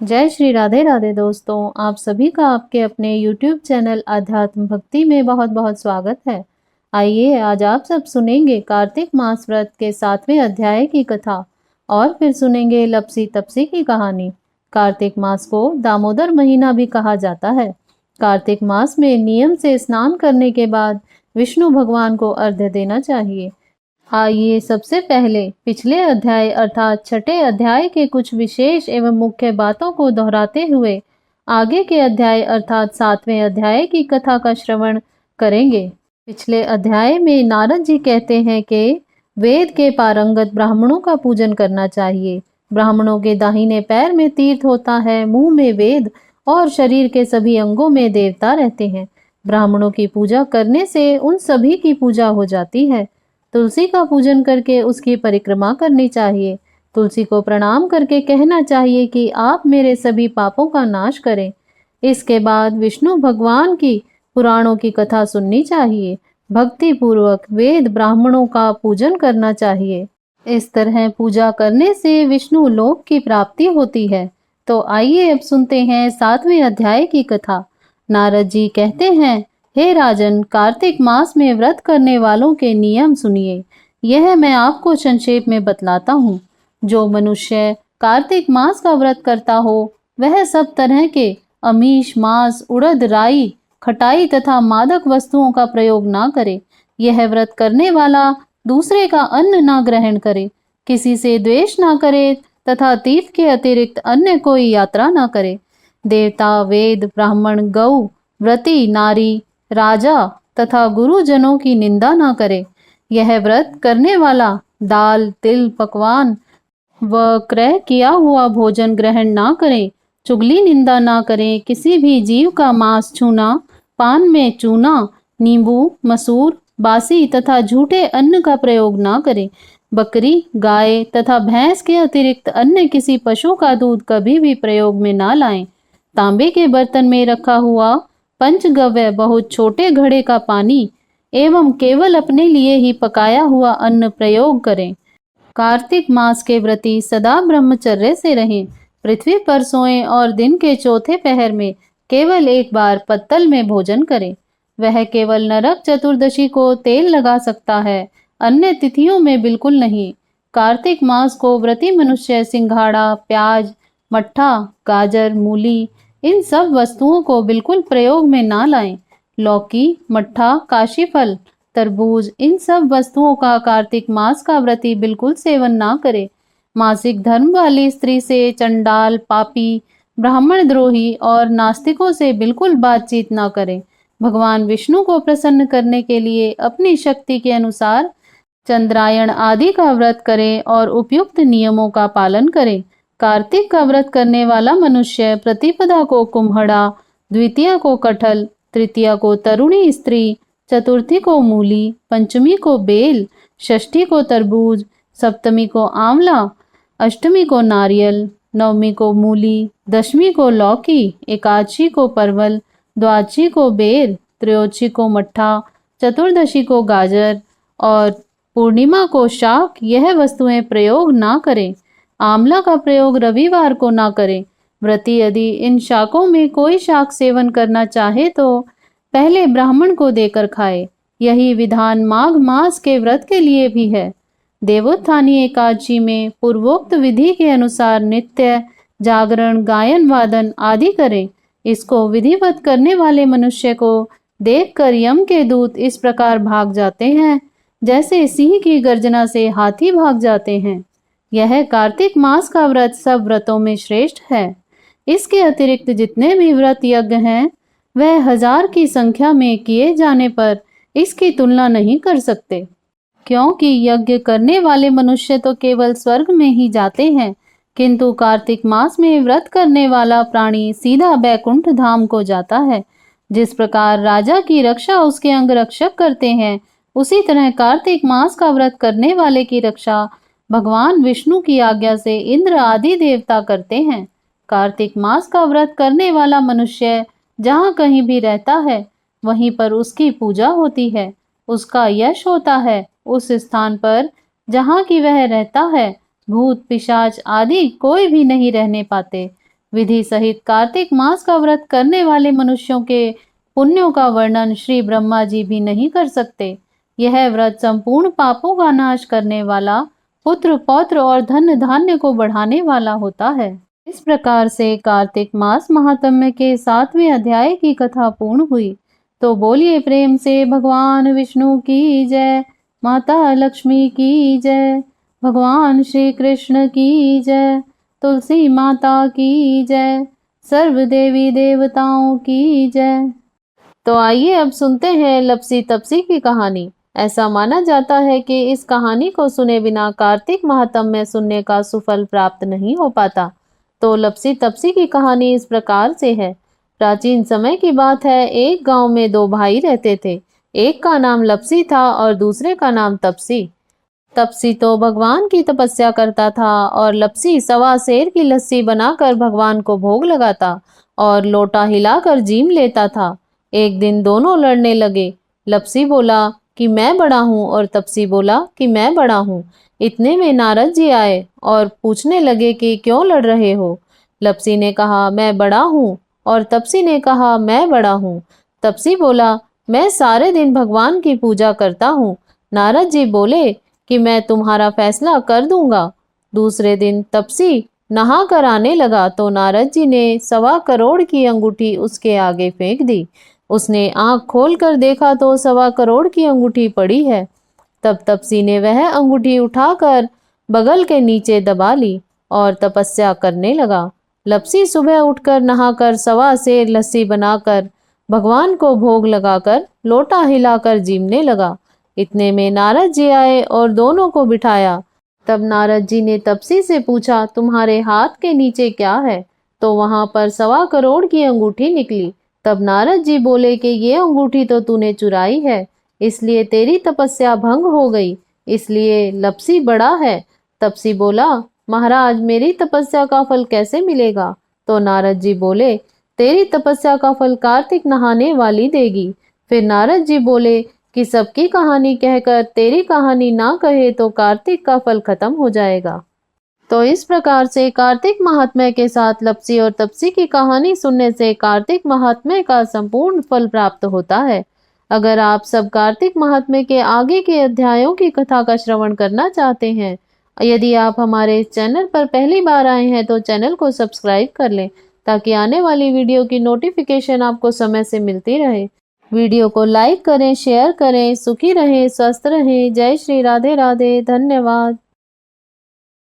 जय श्री राधे राधे दोस्तों, आप सभी का आपके अपने YouTube चैनल अध्यात्म भक्ति में बहुत बहुत स्वागत है। आइए आज आप सब सुनेंगे कार्तिक मास व्रत के 7वें अध्याय की कथा और फिर सुनेंगे लपसी तपसी की कहानी। कार्तिक मास को दामोदर महीना भी कहा जाता है। कार्तिक मास में नियम से स्नान करने के बाद विष्णु भगवान को अर्घ्य देना चाहिए। आइए सबसे पहले पिछले अध्याय अर्थात छठे अध्याय के कुछ विशेष एवं मुख्य बातों को दोहराते हुए आगे के अध्याय अर्थात 7वें अध्याय की कथा का श्रवण करेंगे। पिछले अध्याय में नारद जी कहते हैं कि वेद के पारंगत ब्राह्मणों का पूजन करना चाहिए। ब्राह्मणों के दाहिने पैर में तीर्थ होता है, मुंह में वेद और शरीर के सभी अंगों में देवता रहते हैं। ब्राह्मणों की पूजा करने से उन सभी की पूजा हो जाती है। तुलसी का पूजन करके उसकी परिक्रमा करनी चाहिए। तुलसी को प्रणाम करके कहना चाहिए कि आप मेरे सभी पापों का नाश करें। इसके बाद विष्णु भगवान की पुराणों की कथा सुननी चाहिए। भक्ति पूर्वक वेद ब्राह्मणों का पूजन करना चाहिए। इस तरह पूजा करने से विष्णु लोक की प्राप्ति होती है। तो आइए अब सुनते हैं 7वें अध्याय की कथा। नारद जी कहते हैं, हे राजन, कार्तिक मास में व्रत करने वालों के नियम सुनिए। यह मैं आपको संक्षेप में बतलाता हूँ। जो मनुष्य कार्तिक मास का व्रत करता हो वह सब तरह के अमीष, मांस, उड़द, राई, खटाई तथा मादक वस्तुओं का प्रयोग ना करे। यह व्रत करने वाला दूसरे का अन्न ना ग्रहण करे, किसी से द्वेष ना करे तथा तीर्थ के अतिरिक्त अन्य कोई यात्रा ना करे। देवता, वेद, ब्राह्मण, गौ, व्रती, नारी, राजा तथा गुरुजनों की निंदा ना करे। यह व्रत करने वाला दाल, तिल, पकवान व क्रय किया हुआ भोजन ग्रहण ना करे, चुगली निंदा ना करे, किसी भी जीव का मांस छूना, पान में चूना, नींबू, मसूर, बासी तथा झूठे अन्न का प्रयोग ना करे। बकरी, गाय तथा भैंस के अतिरिक्त अन्य किसी पशु का दूध कभी भी प्रयोग में ना लाएं। तांबे के बर्तन में रखा हुआ पंचगव्य बहुत छोटे घड़े का पानी एवं केवल अपने लिए ही पकाया हुआ अन्न प्रयोग करें। कार्तिक मास के व्रती सदा ब्रह्मचर्य से रहें। पृथ्वी पर सोएं और दिन के चौथे पहर में केवल एक बार पत्तल में भोजन करें। वह केवल नरक चतुर्दशी को तेल लगा सकता है, अन्य तिथियों में बिल्कुल नहीं। कार्तिक मास को व्रती मनुष्य सिंघाड़ा, प्याज, मट्ठा, गाजर, मूली इन सब वस्तुओं को बिल्कुल प्रयोग में ना लाएं। लौकी, मट्ठा, काशीफल, तरबूज इन सब वस्तुओं का कार्तिक मास का व्रती बिल्कुल सेवन ना करे। मासिक धर्म वाली स्त्री से चंडाल, पापी, ब्राह्मण द्रोही और नास्तिकों से बिल्कुल बातचीत ना करें। भगवान विष्णु को प्रसन्न करने के लिए अपनी शक्ति के अनुसार चंद्रायण आदि का व्रत करें और उपयुक्त नियमों का पालन करें। कार्तिक का व्रत करने वाला मनुष्य प्रतिपदा को कुम्हड़ा, द्वितीया को कटहल, तृतीया को तरुणी स्त्री, चतुर्थी को मूली, पंचमी को बेल, षष्ठी को तरबूज, सप्तमी को आंवला, अष्टमी को नारियल, नवमी को मूली, दशमी को लौकी, एकादशी को परवल, द्वादशी को बेर, त्रयोदशी को मट्ठा, चतुर्दशी को गाजर और पूर्णिमा को शाक यह वस्तुएं प्रयोग ना करें। आंवला का प्रयोग रविवार को ना करें। व्रती यदि इन शाकों में कोई शाक सेवन करना चाहे तो पहले ब्राह्मण को देकर खाए। यही विधान माघ मास के व्रत के लिए भी है। देवोत्थानी एकादशी में पूर्वोक्त विधि के अनुसार नित्य जागरण, गायन, वादन आदि करें। इसको विधिवत करने वाले मनुष्य को देखकर यम के दूत इस प्रकार भाग जाते हैं जैसे सिंह की गर्जना से हाथी भाग जाते हैं। यह कार्तिक मास का व्रत सब व्रतों में श्रेष्ठ है। इसके अतिरिक्त जितने भी व्रत यज्ञ हैं वह 1000 की संख्या में किए जाने पर इसकी तुलना नहीं कर सकते, क्योंकि यज्ञ करने वाले मनुष्य तो केवल स्वर्ग में ही जाते हैं, किंतु कार्तिक मास में व्रत करने वाला प्राणी सीधा बैकुंठ धाम को जाता है। जिस प्रकार राजा की रक्षा उसके अंगरक्षक करते हैं, उसी तरह कार्तिक मास का व्रत करने वाले की रक्षा भगवान विष्णु की आज्ञा से इंद्र आदि देवता करते हैं। कार्तिक मास का व्रत करने वाला मनुष्य जहाँ कहीं भी रहता है वहीं पर उसकी पूजा होती है, उसका यश होता है। उस स्थान पर जहाँ की वह रहता है भूत, पिशाच आदि कोई भी नहीं रहने पाते। विधि सहित कार्तिक मास का व्रत करने वाले मनुष्यों के पुण्यों का वर्णन श्री ब्रह्मा जी भी नहीं कर सकते। यह व्रत संपूर्ण पापों का नाश करने वाला, पुत्र पौत्र और धन धान्य को बढ़ाने वाला होता है। इस प्रकार से कार्तिक मास महात्म्य के 7वें अध्याय की कथा पूर्ण हुई। तो बोलिए प्रेम से भगवान विष्णु की जय, माता लक्ष्मी की जय, भगवान श्री कृष्ण की जय, तुलसी माता की जय, सर्व देवी देवताओं की जय। तो आइए अब सुनते हैं लपसी तपसी की कहानी। ऐसा माना जाता है कि इस कहानी को सुने बिना कार्तिक महात्म्य सुनने का सुफल प्राप्त नहीं हो पाता। तो लपसी तपसी की कहानी इस प्रकार से है। प्राचीन समय की बात है, एक गांव में 2 भाई रहते थे। एक का नाम लपसी था और दूसरे का नाम तपसी। तपसी तो भगवान की तपस्या करता था और लपसी सवा सेर की लस्सी बनाकर भगवान को भोग लगाता और लोटा हिलाकर जीम लेता था। एक दिन दोनों लड़ने लगे। लपसी बोला कि मैं बड़ा हूँ और तपसी बोला कि मैं बड़ा हूँ। इतने में नारद जी आए और पूछने लगे कि क्यों लड़ रहे हो। लपसी ने कहा मैं बड़ा हूँ और तपसी ने कहा मैं बड़ा हूँ। तपसी बोला मैं सारे दिन भगवान की पूजा करता हूँ। नारद जी बोले कि मैं तुम्हारा फैसला कर दूंगा। दूसरे दिन तपसी नहा कर आने लगा तो नारद जी ने 1.25 करोड़ की अंगूठी उसके आगे फेंक दी। उसने आंख खोलकर देखा तो 1.25 करोड़ की अंगूठी पड़ी है। तब तपसी ने वह अंगूठी उठाकर बगल के नीचे दबा ली और तपस्या करने लगा। लपसी सुबह उठकर नहाकर 1.25 सेर लस्सी बनाकर भगवान को भोग लगाकर लोटा हिलाकर जीमने लगा। इतने में नारद जी आए और दोनों को बिठाया। तब नारद जी ने तपसी से पूछा तुम्हारे हाथ के नीचे क्या है? तो वहां पर 1.25 करोड़ की अंगूठी निकली। तब नारद जी बोले कि ये अंगूठी तो तूने चुराई है, इसलिए तेरी तपस्या भंग हो गई, इसलिए लपसी बड़ा है। तपसी बोला महाराज मेरी तपस्या का फल कैसे मिलेगा? तो नारद जी बोले तेरी तपस्या का फल कार्तिक नहाने वाली देगी। फिर नारद जी बोले कि सबकी कहानी कहकर तेरी कहानी ना कहे तो कार्तिक का फल खत्म हो जाएगा। तो इस प्रकार से कार्तिक महात्म्य के साथ लपसी और तपसी की कहानी सुनने से कार्तिक महात्म्य का संपूर्ण फल प्राप्त होता है। अगर आप सब कार्तिक महात्म्य के आगे के अध्यायों की कथा का श्रवण करना चाहते हैं, यदि आप हमारे चैनल पर पहली बार आए हैं तो चैनल को सब्सक्राइब कर लें ताकि आने वाली वीडियो की नोटिफिकेशन आपको समय से मिलती रहे। वीडियो को लाइक करें, शेयर करें। सुखी रहें, स्वस्थ रहें। जय श्री राधे राधे। धन्यवाद।